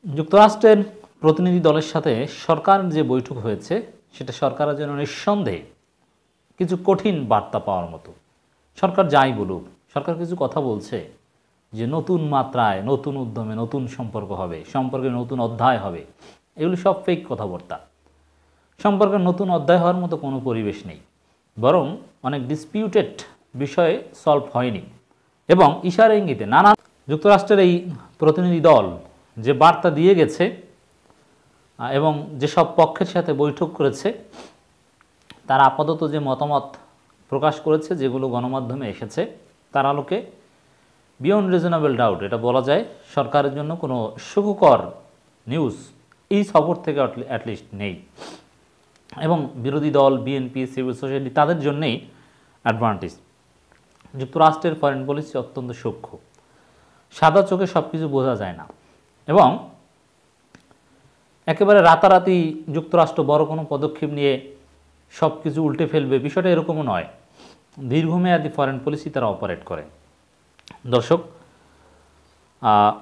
যুক্তরাষ্ট্রের প্রতিনিধি দলের সাথে সরকার যে বৈঠক হয়েছে সেটা সরকারের জন্য নিঃসন্দেহে কিছু কঠিন বার্তা পাওয়ার মতো। সরকার যাই বলুক, সরকার কিছু কথা বলছে যে নতুন মাত্রায়, নতুন উদ্যমে নতুন সম্পর্ক হবে, সম্পর্কে নতুন অধ্যায় হবে। এগুলি সব ফেক কথাবার্তা। সম্পর্কের নতুন অধ্যায় হওয়ার মতো কোনো পরিবেশ নেই, বরং অনেক ডিসপিউটেড বিষয়ে সলভ হয়নি এবং ইশারা ইঙ্গিতে নানা যুক্তরাষ্ট্রের এই প্রতিনিধি দল যে বার্তা দিয়ে গেছে এবং যেসব পক্ষের সাথে বৈঠক করেছে তারা আপাতত যে মতামত প্রকাশ করেছে, যেগুলো গণমাধ্যমে এসেছে, তার আলোকে বিয়ন্ড রিজনেবল ডাউট এটা বলা যায় সরকারের জন্য কোনো সুখকর নিউজ এই সফর থেকে অ্যাটলিস্ট নেই। এবং বিরোধী দল, বিএনপি, সিভিল সোসাইটি তাদের জন্যেই অ্যাডভান্টেজ। যুক্তরাষ্ট্রের ফরেন পলিসি অত্যন্ত সূক্ষ্ম, সাদা চোখে সব কিছু বোঝা যায় না এবং একেবারে রাতারাতি যুক্তরাষ্ট্র বড় কোনো পদক্ষেপ নিয়ে সব কিছু উল্টে ফেলবে, বিষয়টা এরকমও নয়। দীর্ঘমেয়াদী ফরেন পলিসি তারা অপারেট করে। দর্শক,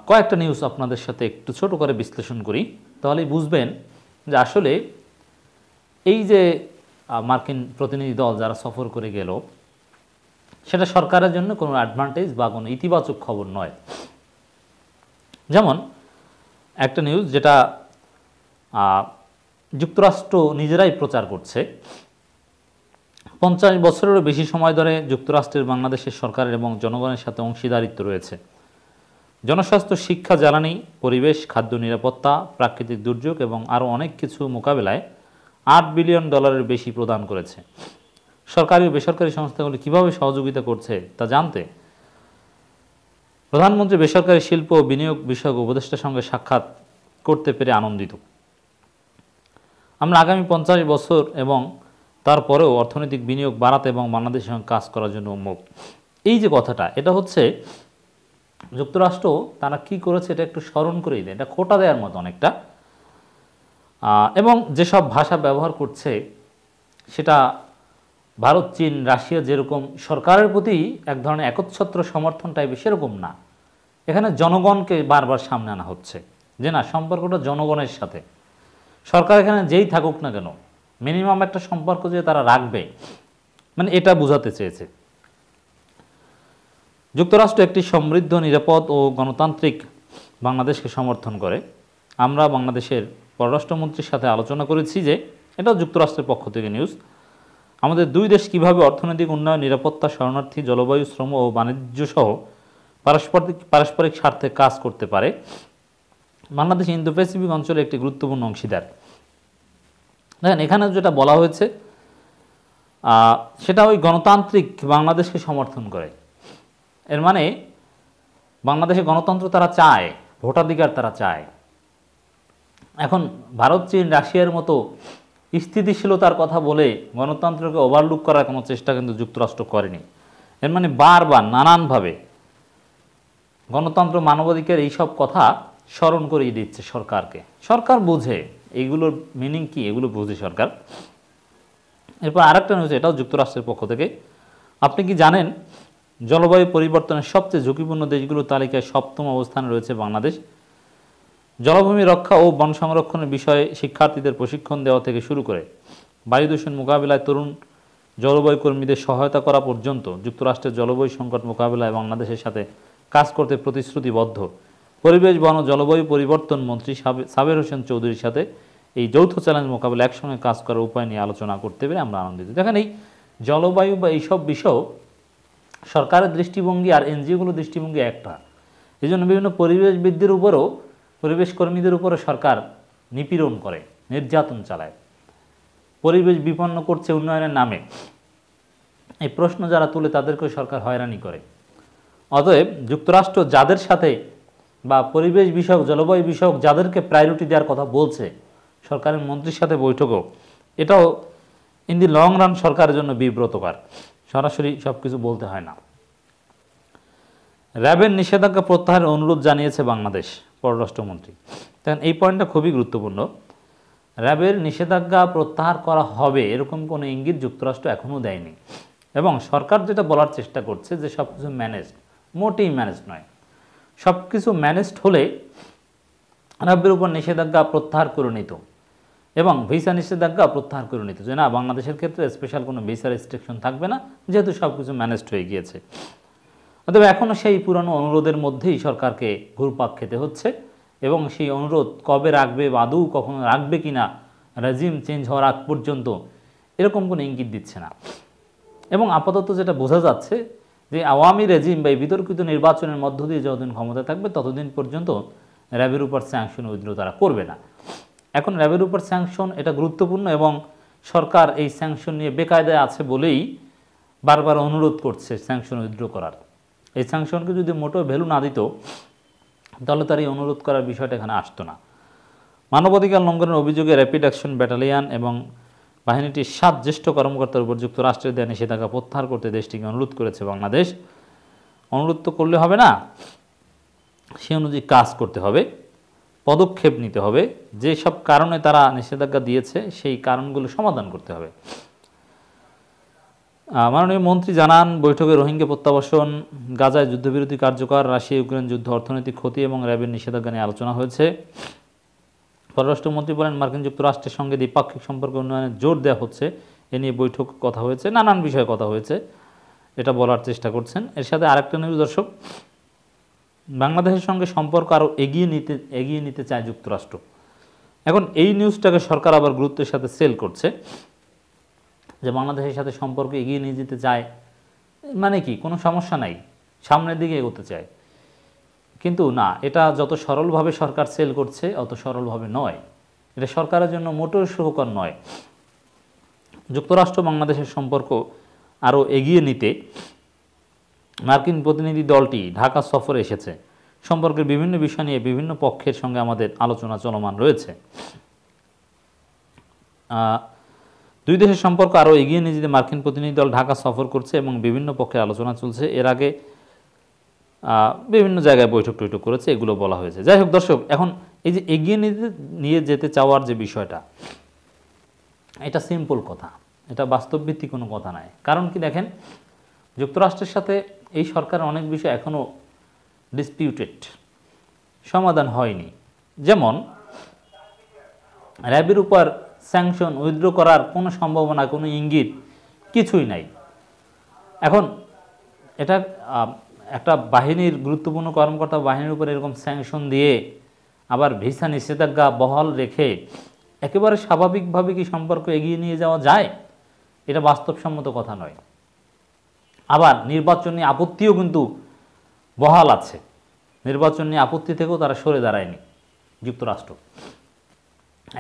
কয়েকটা নিউজ আপনাদের সাথে একটু ছোট করে বিশ্লেষণ করি, তাহলেই বুঝবেন যে আসলে এই যে মার্কিন প্রতিনিধি দল যারা সফর করে গেল সেটা সরকারের জন্য কোনো অ্যাডভান্টেজ বা কোনো ইতিবাচক খবর নয়। যেমন একটা নিউজ যেটা যুক্তরাষ্ট্র নিজেরাই প্রচার করছে, 50 বছরেরও বেশি সময় ধরে যুক্তরাষ্ট্রের বাংলাদেশের সরকারের এবং জনগণের সাথে অংশীদারিত্ব রয়েছে। জনস্বাস্থ্য, শিক্ষা, জ্বালানি, পরিবেশ, খাদ্য নিরাপত্তা, প্রাকৃতিক দুর্যোগ এবং আরও অনেক কিছু মোকাবেলায় $8 বিলিয়ন বেশি প্রদান করেছে। সরকারি ও বেসরকারি সংস্থাগুলি কীভাবে সহযোগিতা করছে তা জানতে প্রধানমন্ত্রী বেসরকারি শিল্প ও বিনিয়োগ বিষয়ক উপদেষ্টার সঙ্গে সাক্ষাৎ করতে পেরে আনন্দিত। আমরা আগামী 50 বছর এবং তারপরেও অর্থনৈতিক বিনিয়োগ বাড়াতে এবং বাংলাদেশের সঙ্গে কাজ করার জন্য উন্মুখ। এই যে কথাটা, এটা হচ্ছে যুক্তরাষ্ট্র তারা কি করেছে এটা একটু স্মরণ করেই দেয়, এটা খোঁটা দেওয়ার মতো অনেকটা। এবং যেসব ভাষা ব্যবহার করছে সেটা ভারত, চীন, রাশিয়া যেরকম সরকারের প্রতি এক ধরনের একচ্ছত্র সমর্থন টাইপের, সেরকম না। এখানে জনগণকে বারবার সামনে আনা হচ্ছে যে না, সম্পর্কটা জনগণের সাথে। সরকার এখানে যেই থাকুক না কেন, মিনিমাম একটা সম্পর্ক যে তারা রাখবে, মানে এটা বোঝাতে চেয়েছে। যুক্তরাষ্ট্র একটি সমৃদ্ধ, নিরাপদ ও গণতান্ত্রিক বাংলাদেশকে সমর্থন করে। আমরা বাংলাদেশের পররাষ্ট্রমন্ত্রীর সাথে আলোচনা করেছি যে, এটাও যুক্তরাষ্ট্রের পক্ষ থেকে নিউজ, আমাদের দুই দেশ কীভাবে অর্থনৈতিক উন্নয়ন, নিরাপত্তা, শরণার্থী, জলবায়ু, শ্রম ও বাণিজ্য সহ পারস্পরিক স্বার্থে কাজ করতে পারে। বাংলাদেশ ইন্দো প্যাসিফিক অঞ্চলে একটি গুরুত্বপূর্ণ অংশীদার। দেখেন, এখানে যেটা বলা হয়েছে সেটা ওই গণতান্ত্রিক বাংলাদেশকে সমর্থন করে। এর মানে বাংলাদেশে গণতন্ত্র তারা চায়, ভোটাধিকার তারা চায়। এখন ভারত, চীন, রাশিয়ার মতো স্থিতিশীলতার কথা বলে গণতন্ত্রকে ওভারলুক করার কোনো চেষ্টা কিন্তু যুক্তরাষ্ট্র করেনি। এর মানে বারবার নানানভাবে গণতন্ত্র, মানবাধিকার এইসব কথা স্মরণ করিয়ে দিচ্ছে সরকারকে। সরকার বুঝে এইগুলোর মিনিং কি, এগুলো বুঝে সরকার। এরপর আরেকটা নিউজ, এটাও যুক্তরাষ্ট্রের পক্ষ থেকে। আপনি কি জানেন জলবায়ু পরিবর্তনের সবচেয়ে ঝুঁকিপূর্ণ দেশগুলোর তালিকায় 7ম অবস্থানে রয়েছে বাংলাদেশ। জলভূমি রক্ষা ও বন সংরক্ষণের বিষয়ে শিক্ষার্থীদের প্রশিক্ষণ দেওয়া থেকে শুরু করে বায়ু দূষণ মোকাবিলায় তরুণ জলবায়ু কর্মীদের সহায়তা করা পর্যন্ত যুক্তরাষ্ট্রের জলবায়ু সংকট মোকাবিলায় বাংলাদেশের সাথে কাজ করতে প্রতিশ্রুতিবদ্ধ। পরিবেশ, বন ও জলবায়ু পরিবর্তন মন্ত্রী সাবের হোসেন চৌধুরীর সাথে এই যৌথ চ্যালেঞ্জ মোকাবিলা একসঙ্গে কাজ করার উপায় নিয়ে আলোচনা করতে পেরে আমরা আনন্দিত। দেখেন, এই জলবায়ু বা এইসব বিষয় সরকারের দৃষ্টিভঙ্গি আর এনজিওগুলোর দৃষ্টিভঙ্গি একটা। এই জন্য বিভিন্ন পরিবেশবিদদের উপরও, পরিবেশ কর্মীদের উপরও সরকার নিপীড়ন করে, নির্যাতন চালায়, পরিবেশ বিপন্ন করছে উন্নয়নের নামে। এই প্রশ্ন যারা তুলে তাদেরকেও সরকার হয়রানি করে। অতএব যুক্তরাষ্ট্র যাদের সাথে বা পরিবেশ বিষয়ক, জলবায়ু বিষয়ক যাদেরকে প্রায়োরিটি দেওয়ার কথা বলছে সরকারের মন্ত্রীর সাথে বৈঠকও, এটাও ইন দি লং রান সরকারের জন্য বিব্রতকর। সরাসরি সব কিছু বলতে হয় না। র্যাবের নিষেধাজ্ঞা প্রত্যাহারের অনুরোধ জানিয়েছে বাংলাদেশ পররাষ্ট্রমন্ত্রী। দেখেন, এই পয়েন্টটা খুবই গুরুত্বপূর্ণ। র্যাবের নিষেধাজ্ঞা প্রত্যাহার করা হবে এরকম কোনো ইঙ্গিত যুক্তরাষ্ট্র এখনও দেয়নি। এবং সরকার যেটা বলার চেষ্টা করছে যে সব কিছু ম্যানেজ, মোটেই ম্যানেজ নয়। সব কিছু ম্যানেজড হলে র্যাবের উপর নিষেধাজ্ঞা প্রত্যাহার করে নিত এবং ভিসা নিষেধাজ্ঞা প্রত্যাহার করে নিত, যে না বাংলাদেশের ক্ষেত্রে স্পেশাল কোনো ভিসা রেস্ট্রিকশন থাকবে না, যেহেতু সব কিছু ম্যানেজড হয়ে গিয়েছে। অতএব এখনও সেই পুরানো অনুরোধের মধ্যেই সরকারকে ঘুরপাক খেতে হচ্ছে এবং সেই অনুরোধ কবে রাখবে বা আদৌ কখনো রাখবে কিনা রেজিম চেঞ্জ হওয়ার আগ পর্যন্ত এরকম কোনো ইঙ্গিত দিচ্ছে না। এবং আপাতত যেটা বোঝা যাচ্ছে যে আওয়ামী রেজিম বা এই বিতর্কিত নির্বাচনের মধ্য দিয়ে যতদিন ক্ষমতা থাকবে ততদিন পর্যন্ত র্যাবের উপর স্যাংশন উইথড্র তারা করবে না। এখন র্যাবের উপর স্যাংশন এটা গুরুত্বপূর্ণ এবং সরকার এই স্যাংশন নিয়ে বেকায়দায় আছে বলেই বারবার অনুরোধ করছে স্যাংশন উইথড্র করার। এই স্যাংশনকে যদি মোটেও ভ্যালু না দিত তাহলে তার এই অনুরোধ করার বিষয়টা এখানে আসতো না। মানবাধিকার লঙ্ঘনের অভিযোগে র্যাপিড অ্যাকশন ব্যাটালিয়ন এবং বাহিনীটির 7 জ্যেষ্ঠ কর্মকর্তার উপর যুক্তরাষ্ট্রের দেয়া নিষেধাজ্ঞা প্রত্যাহার করতে দেশটিকে অনুরোধ করেছে বাংলাদেশ। অনুরোধ তো করলে হবে না, সে অনুযায়ী কাজ করতে হবে, পদক্ষেপ নিতে হবে, যেসব কারণে তারা নিষেধাজ্ঞা দিয়েছে সেই কারণগুলো সমাধান করতে হবে। মাননীয় মন্ত্রী জানান, বৈঠকে রোহিঙ্গা প্রত্যাবাসন, গাজায় যুদ্ধবিরতি কার্যকর, রাশিয়া ইউক্রেন যুদ্ধ, অর্থনৈতিক ক্ষতি এবং র্যাবের নিষেধাজ্ঞা নিয়ে আলোচনা হয়েছে। পররাষ্ট্রমন্ত্রী বলেন, মার্কিন যুক্তরাষ্ট্রের সঙ্গে দ্বিপাক্ষিক সম্পর্ক উন্নয়নে জোর দেওয়া হচ্ছে, এ নিয়ে বৈঠক কথা হয়েছে, নানান বিষয়ে কথা হয়েছে, এটা বলার চেষ্টা করছেন। এর সাথে আরেকটা নিউজ দর্শক, বাংলাদেশের সঙ্গে সম্পর্ক আরও এগিয়ে নিতে চায় যুক্তরাষ্ট্র। এখন এই নিউজটাকে সরকার আবার গুরুত্বের সাথে সেল করছে যে বাংলাদেশের সাথে সম্পর্ক এগিয়ে নিয়ে যেতে চায়, মানে কি কোনো সমস্যা নাই, সামনের দিকে এগোতে চায়। কিন্তু না, এটা যত সরলভাবে সরকার সেল করছে অত সরলভাবে নয়, এটা সরকারের জন্য মোটেও সুখকর নয়। যুক্তরাষ্ট্র বাংলাদেশের সম্পর্ক আরও এগিয়ে নিতে মার্কিন প্রতিনিধি দলটি ঢাকা সফরে এসেছে। সম্পর্কের বিভিন্ন বিষয় নিয়ে বিভিন্ন পক্ষের সঙ্গে আমাদের আলোচনা চলমান রয়েছে। দুই দেশের সম্পর্ক আরও এগিয়ে নিয়ে যেতে মার্কিন প্রতিনিধি দল ঢাকা সফর করছে এবং বিভিন্ন পক্ষের আলোচনা চলছে। এর আগে বিভিন্ন জায়গায় বৈঠক টৈঠক করেছে, এগুলো বলা হয়েছে। যাই হোক দর্শক, এখন এই যে এগিয়ে নিয়ে যেতে চাওয়ার যে বিষয়টা, এটা সিম্পল কথা, এটা বাস্তবভিত্তিক কোনো কথা নয়। কারণ কি দেখেন, যুক্তরাষ্ট্রের সাথে এই সরকারের অনেক বিষয় এখনও ডিসপিউটেড, সমাধান হয়নি। যেমন র্যাবের উপর স্যাংশন উইথড্র করার কোনো সম্ভাবনা, কোনো ইঙ্গিত কিছুই নাই। এখন এটা একটা বাহিনীর গুরুত্বপূর্ণ কর্মকর্তা বাহিনীর উপর এরকম স্যাংশন দিয়ে আবার ভিসা নিষেধাজ্ঞা বহাল রেখে একেবারে স্বাভাবিকভাবে কি সম্পর্ক এগিয়ে নিয়ে যাওয়া যায়? এটা বাস্তবসম্মত কথা নয়। আবার নির্বাচন নিয়ে আপত্তিও কিন্তু বহাল আছে, নির্বাচন নিয়ে আপত্তি থেকেও তারা সরে দাঁড়ায়নি যুক্তরাষ্ট্র।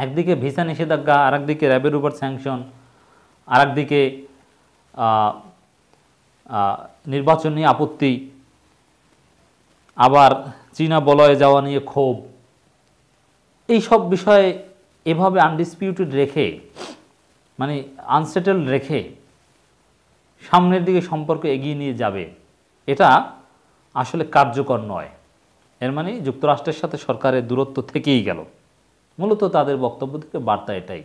একদিকে ভিসা নিষেধাজ্ঞা, আরেকদিকে র্যাবের উপর স্যাংশন, আরেকদিকে নির্বাচন নিয়ে আপত্তি, আবার চীনা বলয়ে যাওয়া নিয়ে ক্ষোভ। এই সব বিষয়ে এভাবে আনডিসপিউটেড রেখে, মানে আনসেটেলড রেখে সামনের দিকে সম্পর্ক এগিয়ে নিয়ে যাবে, এটা আসলে কার্যকর নয়। এর মানে যুক্তরাষ্ট্রের সাথে সরকারের দূরত্ব থেকেই গেল। মূলত তাদের বক্তব্য থেকে বার্তা এটাই।